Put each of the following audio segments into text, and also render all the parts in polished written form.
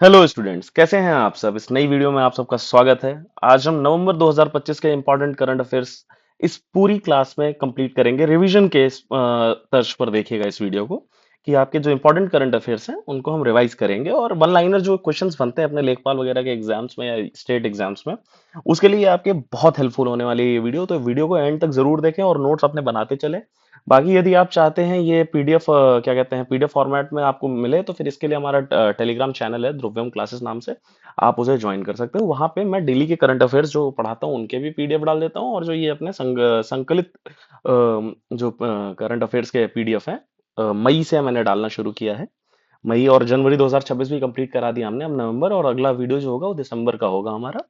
Hello students, कैसे हैं आप सब। इस नई वीडियो में आप सबका स्वागत है। आज हम नवंबर 2025 के इंपॉर्टेंट करंट अफेयर्स इस पूरी क्लास में कंप्लीट करेंगे। रिवीजन के तर्ज पर देखिएगा इस वीडियो को कि आपके जो इंपॉर्टेंट करंट अफेयर्स हैं उनको हम रिवाइज करेंगे और वन लाइनर जो क्वेश्चंस बनते हैं अपने लेखपाल वगैरह के एग्जाम्स में या स्टेट एग्जाम्स में, उसके लिए आपके बहुत हेल्पफुल होने वाली है ये वीडियो। तो वीडियो को एंड तक जरूर देखें और नोट्स अपने बनाते चले। बाकी यदि आप चाहते हैं ये पीडीएफ क्या कहते हैं पीडीएफ फॉर्मेट में आपको मिले, तो फिर इसके लिए हमारा टेलीग्राम चैनल है ध्रुवम क्लासेस नाम से। आप उसे ज्वाइन कर सकते हो। वहां पे मैं डेली के करंट अफेयर्स जो पढ़ाता हूँ उनके भी पीडीएफ डाल देता हूँ, और जो ये अपने संकलित जो करंट अफेयर्स के पीडीएफ है, मई से मैंने डालना शुरू किया है। मई और जनवरी 2026 भी कंप्लीट करा दिया हमने। अब नवंबर और अगला वीडियो जो होगा वो दिसंबर का होगा हमारा।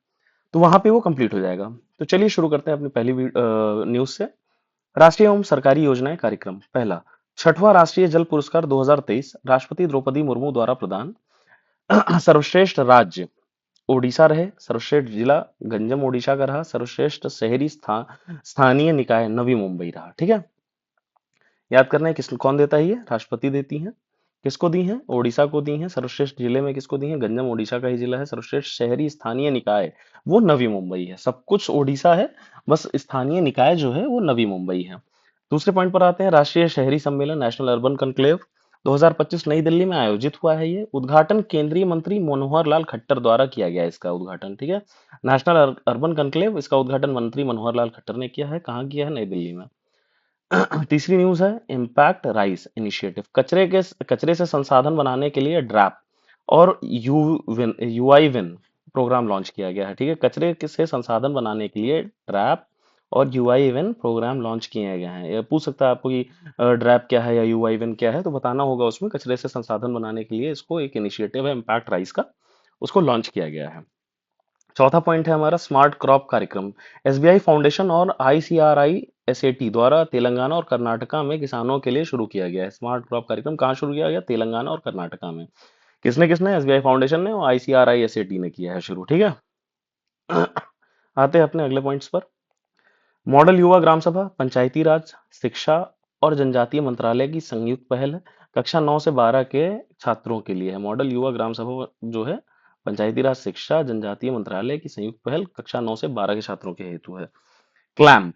तो वहां पे वो कंप्लीट हो जाएगा। तो चलिए शुरू करते हैं अपनी पहली न्यूज से। राष्ट्रीय एवं सरकारी योजनाएं कार्यक्रम पहला, छठवां राष्ट्रीय जल पुरस्कार 2023 राष्ट्रपति द्रौपदी मुर्मू द्वारा प्रदान। सर्वश्रेष्ठ राज्य ओडिशा रहे, सर्वश्रेष्ठ जिला गंजम ओडिशा का रहा, सर्वश्रेष्ठ शहरी स्थानीय निकाय नवी मुंबई रहा। ठीक है, याद करना है किस कौन देता है, ये राष्ट्रपति देती हैं। किसको दी हैं? ओडिशा को दी हैं। सर्वश्रेष्ठ जिले में किसको दी हैं? गंजम ओडिशा का ही जिला है। सर्वश्रेष्ठ शहरी स्थानीय निकाय वो नवी मुंबई है। सब कुछ ओडिशा है, बस स्थानीय निकाय जो है वो नवी मुंबई है। दूसरे पॉइंट पर आते हैं। राष्ट्रीय शहरी सम्मेलन नेशनल अर्बन कॉन्क्लेव 2025 नई दिल्ली में आयोजित हुआ है। ये उद्घाटन केंद्रीय मंत्री मनोहर लाल खट्टर द्वारा किया गया है, इसका उद्घाटन। ठीक है, नेशनल अर्बन कॉन्क्लेव, इसका उद्घाटन मंत्री मनोहर लाल खट्टर ने किया है। कहाँ किया है? नई दिल्ली में। तीसरी न्यूज है इम्पैक्ट राइस इनिशिएटिव, कचरे से संसाधन बनाने के लिए ड्रैप और यूआई विन प्रोग्राम लॉन्च किया गया है। ठीक है, से संसाधन बनाने के लिए ड्रैप और यूआई विन प्रोग्राम लॉन्च किए गए हैं। ये पूछ सकता है आपको कि ड्रैप क्या है या यूआई विन क्या है, तो बताना होगा उसमें। कचरे से संसाधन बनाने के लिए इसको एक इनिशिएटिव है इम्पैक्ट राइस का, उसको लॉन्च किया गया है। चौथा पॉइंट है हमारा स्मार्ट क्रॉप कार्यक्रम। एसबीआई फाउंडेशन और आईसीआरआई एसएटी द्वारा तेलंगाना और कर्नाटका में किसानों के लिए शुरू किया गया है। स्मार्ट क्रॉप कार्यक्रम कहाँ शुरू किया गया? तेलंगाना और कर्नाटका में। किसने किसने? एसबीआई फाउंडेशन ने और आईसीआरआई एसएटी ने किया है शुरू। ठीक है, आते हैं अपने अगले पॉइंट्स पर। मॉडल युवा ग्राम सभा पंचायती राज, शिक्षा और जनजातीय मंत्रालय की संयुक्त पहल है। कक्षा 9 से 12 के छात्रों के लिए है। मॉडल युवा ग्राम सभा जो है पंचायती राज, शिक्षा, जनजातीय मंत्रालय की संयुक्त पहल कक्षा 9 से 12 के छात्रों के हेतु है। क्लैंप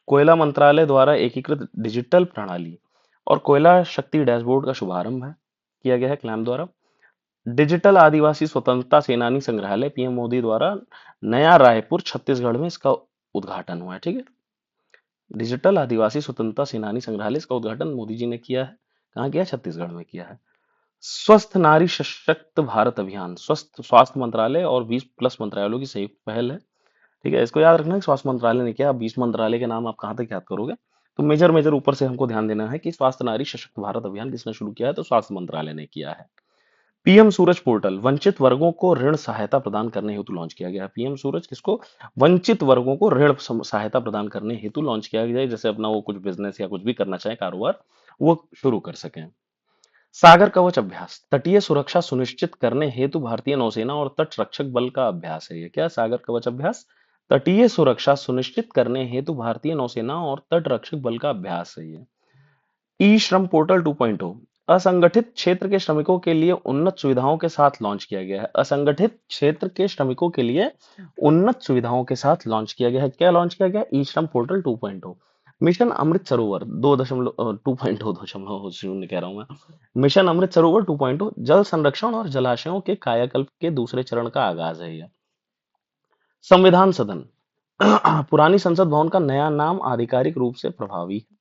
कोयला मंत्रालय द्वारा एकीकृत डिजिटल प्रणाली और कोयला शक्ति डैशबोर्ड का शुभारंभ है, किया गया है क्लैंप द्वारा। डिजिटल आदिवासी स्वतंत्रता सेनानी संग्रहालय पीएम मोदी द्वारा नया रायपुर छत्तीसगढ़ में इसका उद्घाटन हुआ है। ठीक है, डिजिटल आदिवासी स्वतंत्रता सेनानी संग्रहालय, इसका उद्घाटन मोदी जी ने किया है। कहाँ किया है? छत्तीसगढ़ में किया है। स्वस्थ नारी सशक्त भारत अभियान स्वस्थ स्वास्थ्य मंत्रालय और 20+ मंत्रालयों की संयुक्त पहल है। ठीक है, इसको याद रखना है कि स्वास्थ्य मंत्रालय ने किया। 20 मंत्रालय के नाम आप कहाँ तक याद करोगे? तो मेजर मेजर ऊपर से हमको ध्यान देना है कि स्वास्थ्य नारी सशक्त भारत अभियान किसने शुरू किया है? तो स्वास्थ्य मंत्रालय ने किया है। पीएम सूरज पोर्टल वंचित वर्गों को ऋण सहायता प्रदान करने हेतु लॉन्च किया गया है। पीएम सूरज किसको? वंचित वर्गों को ऋण सहायता प्रदान करने हेतु लॉन्च किया गया है, जैसे अपना वो कुछ बिजनेस या कुछ भी करना चाहे कारोबार, वो शुरू कर सकें। सागर कवच अभ्यास तटीय सुरक्षा सुनिश्चित करने हेतु भारतीय नौसेना और तट रक्षक बल का अभ्यास है। ये क्या? सागर कवच अभ्यास तटीय सुरक्षा सुनिश्चित करने हेतु भारतीय नौसेना और तट रक्षक बल का अभ्यास है। ये ई श्रम पोर्टल 2.0 असंगठित क्षेत्र के श्रमिकों के लिए उन्नत सुविधाओं के साथ लॉन्च किया गया है। असंगठित क्षेत्र के श्रमिकों के लिए उन्नत सुविधाओं के साथ लॉन्च किया गया है। क्या लॉन्च किया गया? ई श्रम पोर्टल 2.0। मिशन अमृत सरोवर 2.0 कह रहा हूं मैं। मिशन अमृत सरोवर 2.0 जल संरक्षण और जलाशयों के कायाकल्प के दूसरे चरण का आगाज है। यह संविधान सदन पुरानी संसद भवन का नया नाम आधिकारिक रूप से प्रभावी है।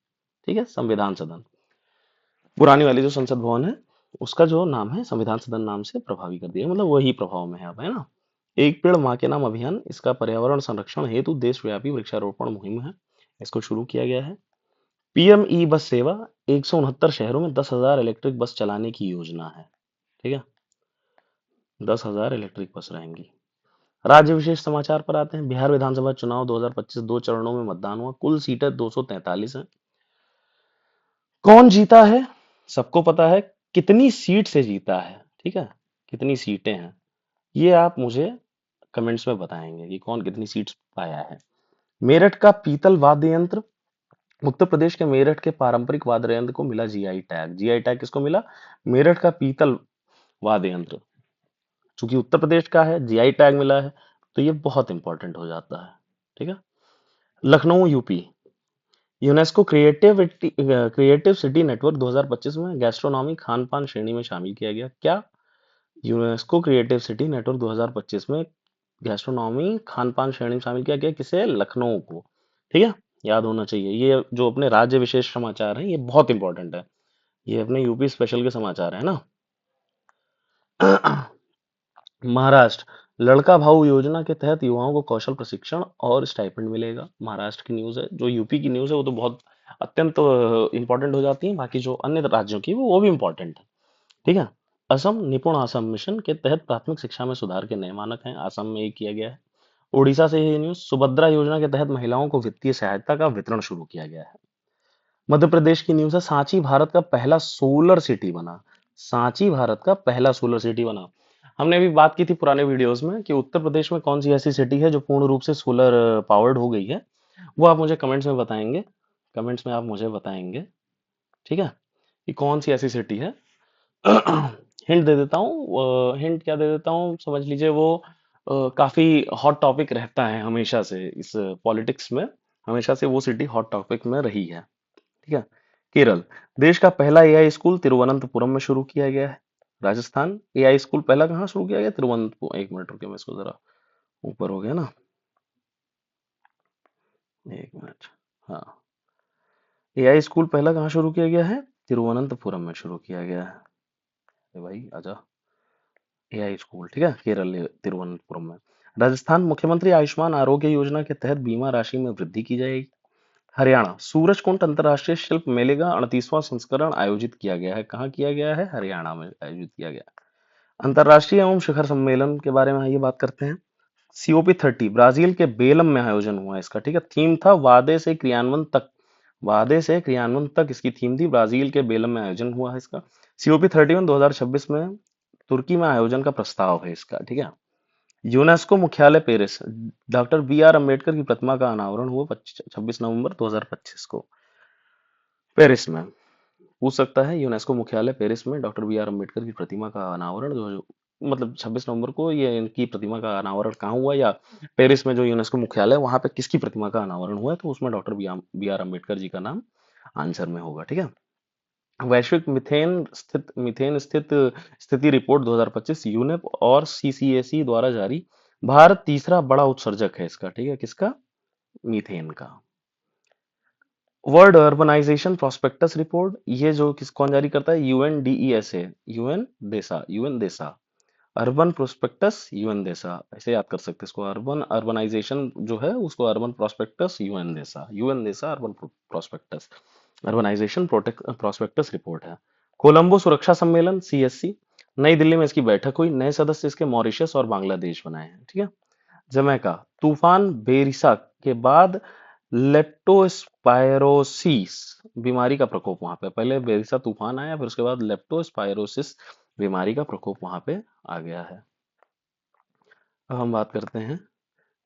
ठीक है, संविधान सदन पुरानी वाली जो संसद भवन है उसका जो नाम है संविधान सदन नाम से प्रभावी कर दिया, मतलब वही प्रभाव में है अब, है ना। एक पेड़ माँ के नाम अभियान, इसका पर्यावरण संरक्षण हेतु देशव्यापी वृक्षारोपण मुहिम है, इसको शुरू किया गया है। पीएम ई बस सेवा 169 शहरों में 10,000 इलेक्ट्रिक बस चलाने की योजना है। ठीक है, 10,000 इलेक्ट्रिक बस रहेंगी। राज्य विशेष समाचार पर आते हैं। बिहार विधानसभा चुनाव 2025 दो चरणों में मतदान हुआ। कुल सीटें 243 हैं। कौन जीता है? सबको पता है। कितनी सीट से जीता है? ठीक है, कितनी सीटें हैं ये आप मुझे कमेंट्स में बताएंगे कि कौन कितनी सीट्स पाया है। मेरठ का पीतल वाद्य यंत्र, उत्तर प्रदेश के मेरठ के पारंपरिक वाद्य यंत्र को मिला जीआई टैग। जीआई टैग किसको मिला? मेरठ का पीतल वाद्य यंत्र चूंकि उत्तर प्रदेश का है, जीआई टैग मिला है, तो ये बहुत इंपॉर्टेंट हो जाता है। ठीक है। Lucknow UP, UNESCO creative city network 2025 में गैस्ट्रोनॉमी खान पान श्रेणी में शामिल किया गया। क्या? यूनेस्को क्रिएटिव सिटी नेटवर्क 2025 में गैस्ट्रोनॉमी खान पान श्रेणी में शामिल किया गया, किसे? लखनऊ को। ठीक है, याद होना चाहिए। ये जो अपने राज्य विशेष समाचार हैं, ये बहुत इंपॉर्टेंट है। ये अपने यूपी स्पेशल के समाचार है ना। महाराष्ट्र, लड़का भाऊ योजना के तहत युवाओं को कौशल प्रशिक्षण और स्टाइपेंड मिलेगा। महाराष्ट्र की न्यूज है। जो यूपी की न्यूज है वो तो बहुत अत्यंत इंपॉर्टेंट हो जाती है, बाकी जो अन्य राज्यों की वो भी इंपॉर्टेंट है। ठीक है। असम, निपुण असम मिशन के तहत प्राथमिक शिक्षा में सुधार के नए मानक हैं, असम में ये किया गया है। ओडिशा से ये न्यूज, सुभद्रा योजना के तहत महिलाओं को वित्तीय सहायता का वितरण शुरू किया गया है। मध्य प्रदेश की न्यूज है, सांची भारत का पहला सोलर सिटी बना। सांची भारत का पहला सोलर सिटी बना। हमने अभी बात की थी पुराने वीडियोस में कि उत्तर प्रदेश में कौन सी ऐसी सिटी है जो पूर्ण रूप से सोलर पावर्ड हो गई है। वो आप मुझे कमेंट्स में बताएंगे। कमेंट्स में आप मुझे बताएंगे। ठीक है, कि कौन सी ऐसी सिटी है। हिंट दे देता हूँ। हिंट क्या दे देता हूँ, समझ लीजिए वो काफी हॉट टॉपिक रहता है हमेशा से इस पॉलिटिक्स में। हमेशा से वो सिटी हॉट टॉपिक में रही है। ठीक है। केरल, देश का पहला एआई स्कूल तिरुवनंतपुरम में शुरू किया गया है। राजस्थान, एआई स्कूल पहला कहाँ शुरू किया गया? तिरुवनंतपुरम। एक मिनट रुकिए, मैं इसको जरा ऊपर हो गया ना। एक मिनट। हाँ, एआई स्कूल पहला कहाँ शुरू किया गया है? तिरुवनंतपुरम में शुरू किया गया है। अरे भाई आजा। एआई स्कूल, ठीक है, केरल तिरुवनंतपुरम में। राजस्थान, मुख्यमंत्री आयुष्मान आरोग्य योजना के तहत बीमा राशि में वृद्धि की जाएगी। हरियाणा, सूरजकुंड अंतर्राष्ट्रीय शिल्प मेले का 38वां संस्करण आयोजित किया गया है। कहाँ किया गया है? हरियाणा में आयोजित किया गया है। अंतर्राष्ट्रीय एवं शिखर सम्मेलन के बारे में आइए बात करते हैं। COP30 ब्राजील के बेलम में आयोजन हुआ इसका। ठीक है, थीम था वादे से क्रियान्वयन तक। वादे से क्रियान्वयन तक इसकी थीम थी। ब्राजील के बेलम में आयोजन हुआ है इसका। COP31 2026 में तुर्की में आयोजन का प्रस्ताव है इसका। ठीक है। यूनेस्को मुख्यालय पेरिस, डॉक्टर BR अम्बेडकर की प्रतिमा का अनावरण हुआ 26 नवंबर 2025 को पेरिस में। पूछ सकता है, यूनेस्को मुख्यालय पेरिस में डॉक्टर BR अम्बेडकर की प्रतिमा का अनावरण जो मतलब 26 नवंबर को ये इनकी प्रतिमा का अनावरण कहाँ हुआ, या पेरिस में जो यूनेस्को मुख्यालय है वहां पे किसकी प्रतिमा का अनावरण हुआ है, तो उसमें doctor B are Ambedkar ji का नाम आंसर में होगा। ठीक है। वैश्विक मीथेन स्थित स्थिति रिपोर्ट 2025 यूनेप और CCAC द्वारा जारी। भारत तीसरा बड़ा उत्सर्जक है इसका। ठीक है, किसका? मीथेन का। वर्ल्ड अर्बनाइजेशन प्रोस्पेक्टस रिपोर्ट, ये जो किस कौन जारी करता है? UNDESA। UN DESA. Urban prospects UN देसा, ऐसे याद कर सकते हैं इसको। अर्बन अर्बनाइजेशन जो है उसको urban prospects UN DESA urban prospects urbanisation prospects report है। कोलंबो सुरक्षा सम्मेलन CSC, नई दिल्ली में इसकी बैठक हुई। नए सदस्य इसके मॉरिशस और बांग्लादेश बनाए हैं। ठीक है। जमैका, तूफान बेरिसा के बाद लेप्टोस्पायरोसिस बीमारी का प्रकोप वहां पे, पहले बेरिसा तूफान आया, फिर उसके बाद लेप्टोस्पायरोसिस बीमारी का प्रकोप वहां पे आ गया है। अब हम बात करते हैं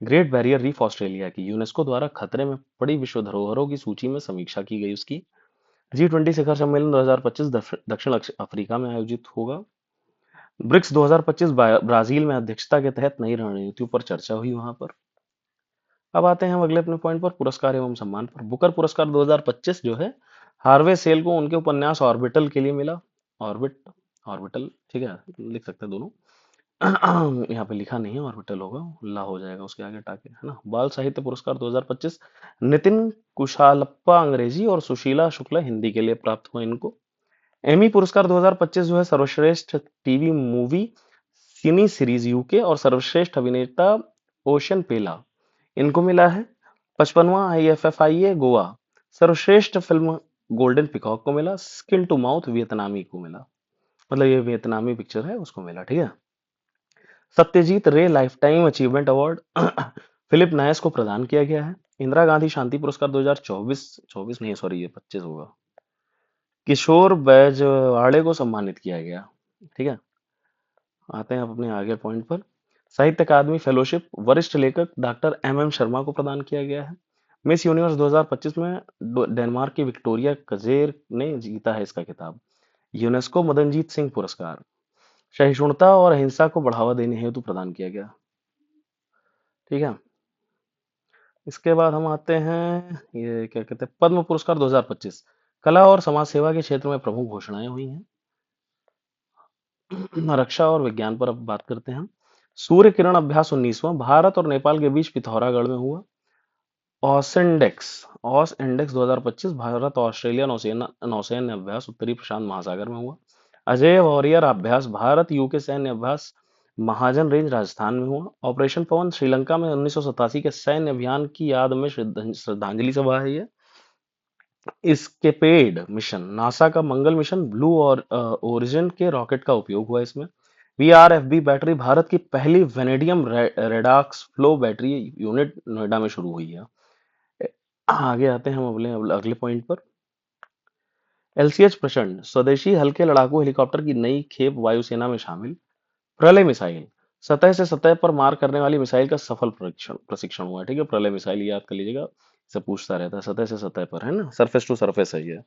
ग्रेट बैरियर रीफ ऑस्ट्रेलिया की। यूनेस्को द्वारा खतरे में पड़ी विश्व धरोहरों की सूची में समीक्षा की गई उसकी। G20 शिखर सम्मेलन 2025 दक्षिण अफ्रीका में आयोजित होगा। ब्रिक्स 2025 ब्राजील में अध्यक्षता के तहत नई रणनीतियों पर चर्चा हुई वहां पर। अब आते हैं हम अगले अपने पॉइंट पर, पुरस्कार एवं सम्मान पर। बुकर पुरस्कार 2025 जो है हार्वे सेल को उनके उपन्यास ऑर्बिटल के लिए मिला। ऑर्बिट ऑर्बिटल, ठीक है, लिख सकते हैं दोनों। यहाँ पे लिखा नहीं है, ऑर्बिटल होगा, ला हो जाएगा उसके आगे टाके, है ना। बाल साहित्य पुरस्कार 2025 नितिन कुशालप्पा अंग्रेजी और सुशीला शुक्ला हिंदी के लिए प्राप्त हुआ इनको। एमी पुरस्कार 2025 जो है सर्वश्रेष्ठ टीवी मूवी सिनी सीरीज यूके और सर्वश्रेष्ठ अभिनेता ओशन पेला इनको मिला है। 55वां IFFIA गोवा सर्वश्रेष्ठ फिल्म गोल्डन पिकॉक को मिला। स्किन टू माउथ वियतनामी को मिला, मतलब ये वियतनामी पिक्चर है उसको मिला। ठीक है। Satyajit Ray lifetime achievement award Phillip Noyce को प्रदान किया गया है। इंदिरा गांधी शांति पुरस्कार 2024 24 नहीं सॉरी ये 25 होगा, किशोर बैजवाड़े को सम्मानित किया गया। ठीक है। आते हैं अब अपने आगे पॉइंट पर। साहित्य अकादमी फेलोशिप वरिष्ठ लेखक डॉक्टर MM शर्मा को प्रदान किया गया है। मिस यूनिवर्स 2025 में डेनमार्क की विक्टोरिया कजेर ने जीता है इसका खिताब। यूनेस्को मदनजीत सिंह पुरस्कार सहिष्णुता और अहिंसा को बढ़ावा देने हेतु प्रदान किया गया। ठीक है। इसके बाद हम आते हैं, ये क्या कहते हैं, पद्म पुरस्कार 2025। कला और समाज सेवा के क्षेत्र में प्रमुख घोषणाएं हुई हैं। रक्षा और विज्ञान पर अब बात करते हैं हम। सूर्य किरण अभ्यास 19वां भारत और नेपाल के बीच पिथौरागढ़ में हुआ। ऑसइंडेक्स ऑस इंडेक्स 2025 भारत और ऑस्ट्रेलिया नौसेना नौसैन्य अभ्यास उत्तरी प्रशांत महासागर में हुआ। अजय वॉरियर अभ्यास भारत यूके सैन्य अभ्यास महाजन रेंज राजस्थान में हुआ। ऑपरेशन पवन श्रीलंका में 1987 के सैन्य अभियान की याद में श्रद्धांजलि सभा है ये। स्केपेड मिशन नासा का मंगल मिशन ब्लू और ओरिजिन के रॉकेट का उपयोग हुआ इसमें। वीआरएफबी बैटरी भारत की पहली vanadium redox flow battery unit Noida में शुरू हुई है। आगे आते हैं हम अगले अगले पॉइंट पर। एलसीएच प्रचंड स्वदेशी हल्के लड़ाकू हेलीकॉप्टर की नई खेप वायुसेना में शामिल। प्रलय मिसाइल सतह से सतह पर मार करने वाली मिसाइल का सफल परीक्षण प्रशिक्षण हुआ है। ठीक है, प्रलय मिसाइल याद कर लीजिएगा, इसे पूछता रहता है, सतह से सतह पर है ना, सरफेस टू सरफेस है ये।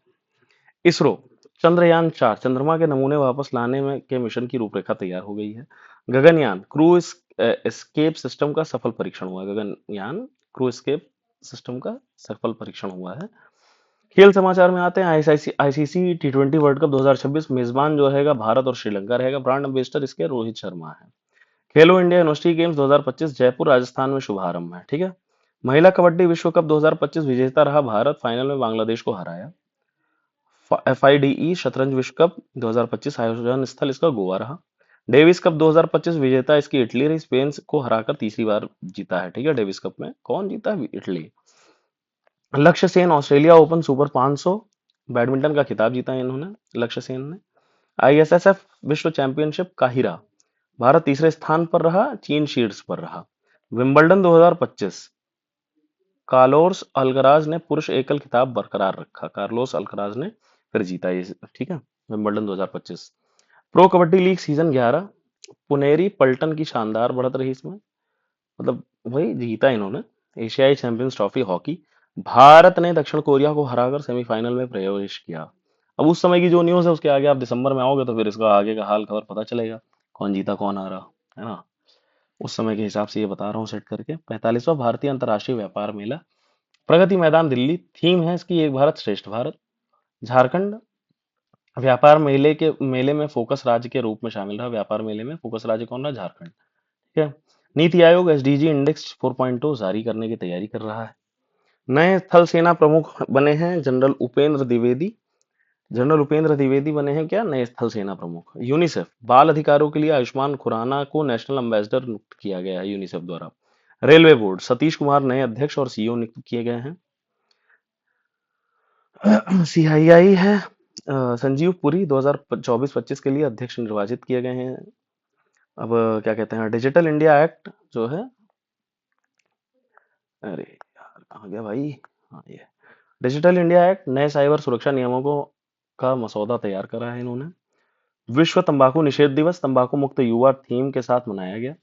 इसरो चंद्रयान 4 चंद्रमा के नमूने वापस लाने में के मिशन की रूपरेखा तैयार हो गई है। गगनयान क्रू एस्केप सिस्टम का सफल परीक्षण हुआ। गगनयान क्रू एस्केप सिस्टम का सफल परीक्षण हुआ है। खेल समाचार में आते हैं। आईसीसी T20 वर्ल्ड कप 2026 मेजबान जो रहेगा भारत और श्रीलंका रहेगा। ब्रांड एम्बेसडर इसके रोहित शर्मा है। खेलो India university games 2025 Jaipur Rajasthan में शुभारंभ है। ठीक है। महिला कबड्डी विश्व कप 2025 विजेता रहा भारत, फाइनल में बांग्लादेश को हराया। FIDE शतरंज विश्व कप 2025 आयोजन स्थल इसका गोवा रहा। डेविस कप 2025 विजेता इसकी इटली रही, स्पेन को हराकर तीसरी बार जीता है। ठीक है, डेविस कप में कौन जीता है? इटली। लक्ष्य Sen Australia open super 500 badminton का खिताब जीता है इन्होंने, लक्ष्य सेन ने। ISSF विश्व चैंपियनशिप काहिरा भारत तीसरे स्थान पर रहा, चीन शीर्ष पर रहा। विंबलडन 2025 कार्लोस अल्कराज ने पुरुष एकल खिताब बरकरार रखा। कार्लोस अल्कराज ने फिर जीता ये। ठीक है, Wimbledon 2025। Pro kabaddi league season 11 Puneri Paltan की शानदार बढ़त रही इसमें, मतलब वही जीता इन्होंने। एशियाई चैंपियंस ट्रॉफी हॉकी भारत ने दक्षिण कोरिया को हराकर सेमीफाइनल में प्रवेश किया। अब उस समय की जो न्यूज़ है उसके आगे आप दिसंबर में आओगे तो फिर इसका आगे का हाल खबर पता चलेगा, कौन जीता कौन हारा, है ना। उस समय के हिसाब से ये बता रहा हूँ सेट करके। 45वां भारतीय अंतर्राष्ट्रीय व्यापार मेला प्रगति मैदान दिल्ली, थीम है इसकी एक भारत श्रेष्ठ भारत। झारखंड व्यापार मेले में फोकस राज्य के रूप में शामिल रहा। व्यापार मेले में फोकस राज्य कौन रहा? झारखंड। ठीक है। नीति आयोग एसडीजी इंडेक्स 4.0 जारी करने की तैयारी कर रहा है। नए थल सेना प्रमुख बने हैं जनरल उपेंद्र द्विवेदी। जनरल उपेंद्र द्विवेदी बने हैं क्या नए थल सेना प्रमुख। यूनिसेफ बाल अधिकारों के लिए आयुष्मान खुराना को नेशनल एम्बेसडर नियुक्त किया गया है यूनिसेफ द्वारा। रेलवे बोर्ड सतीश कुमार नए अध्यक्ष और सीईओ नियुक्त किए गए हैं। सीआईआई है संजीव पुरी 2024-25 के लिए अध्यक्ष निर्वाचित किए गए हैं। अब क्या कहते हैं, डिजिटल इंडिया एक्ट जो है, अरे यार कहाँ गया भाई, हाँ ये डिजिटल इंडिया एक्ट नए साइबर सुरक्षा नियमों को का मसौदा तैयार करा है इन्होंने। विश्व तंबाकू निषेध दिवस तंबाकू मुक्त युवा थीम के साथ मनाया गया।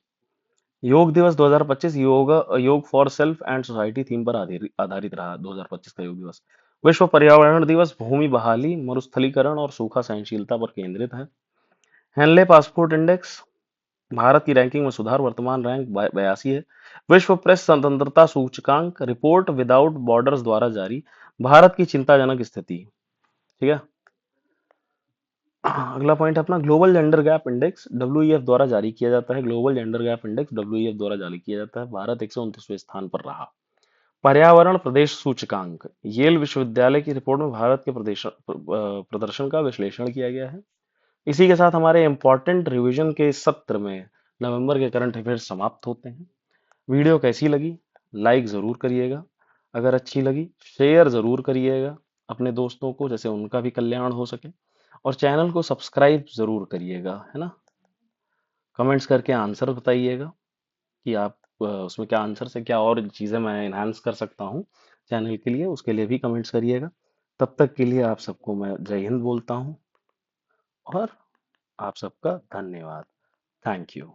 योग दिवस 2025 योग for self and society theme पर आधारित रहा 2025 का योग दिवस। विश्व पर्यावरण दिवस भूमि बहाली मरुस्थलीकरण और सूखा सहनशीलता पर केंद्रित है। हेनले पासपोर्ट इंडेक्स भारत की रैंकिंग में सुधार, वर्तमान रैंक 82 है। विश्व प्रेस स्वतंत्रता सूचकांक रिपोर्ट विदाउट बॉर्डर्स द्वारा जारी, भारत की चिंताजनक स्थिति। ठीक है। अगला पॉइंट अपना global gender gap index WEF द्वारा जारी किया जाता है। Global gender gap index WEF द्वारा जारी किया जाता है। भारत 129वें स्थान पर रहा। पर्यावरण प्रदेश सूचकांक येल विश्वविद्यालय की रिपोर्ट में भारत के प्रदर्शन का विश्लेषण किया गया है। इसी के साथ हमारे इंपॉर्टेंट रिवीजन के इस सत्र में नवंबर के करंट अफेयर समाप्त होते हैं। वीडियो कैसी लगी लाइक ज़रूर करिएगा, अगर अच्छी लगी शेयर ज़रूर करिएगा अपने दोस्तों को, जैसे उनका भी कल्याण हो सके। और चैनल को सब्सक्राइब ज़रूर करिएगा, है ना। कमेंट्स करके आंसर बताइएगा कि आप उसमें क्या आंसर से क्या और चीज़ें मैं इन्हांस कर सकता हूँ चैनल के लिए, उसके लिए भी कमेंट्स करिएगा। तब तक के लिए आप सबको मैं जय हिंद बोलता हूँ और आप सबका धन्यवाद। Thank you.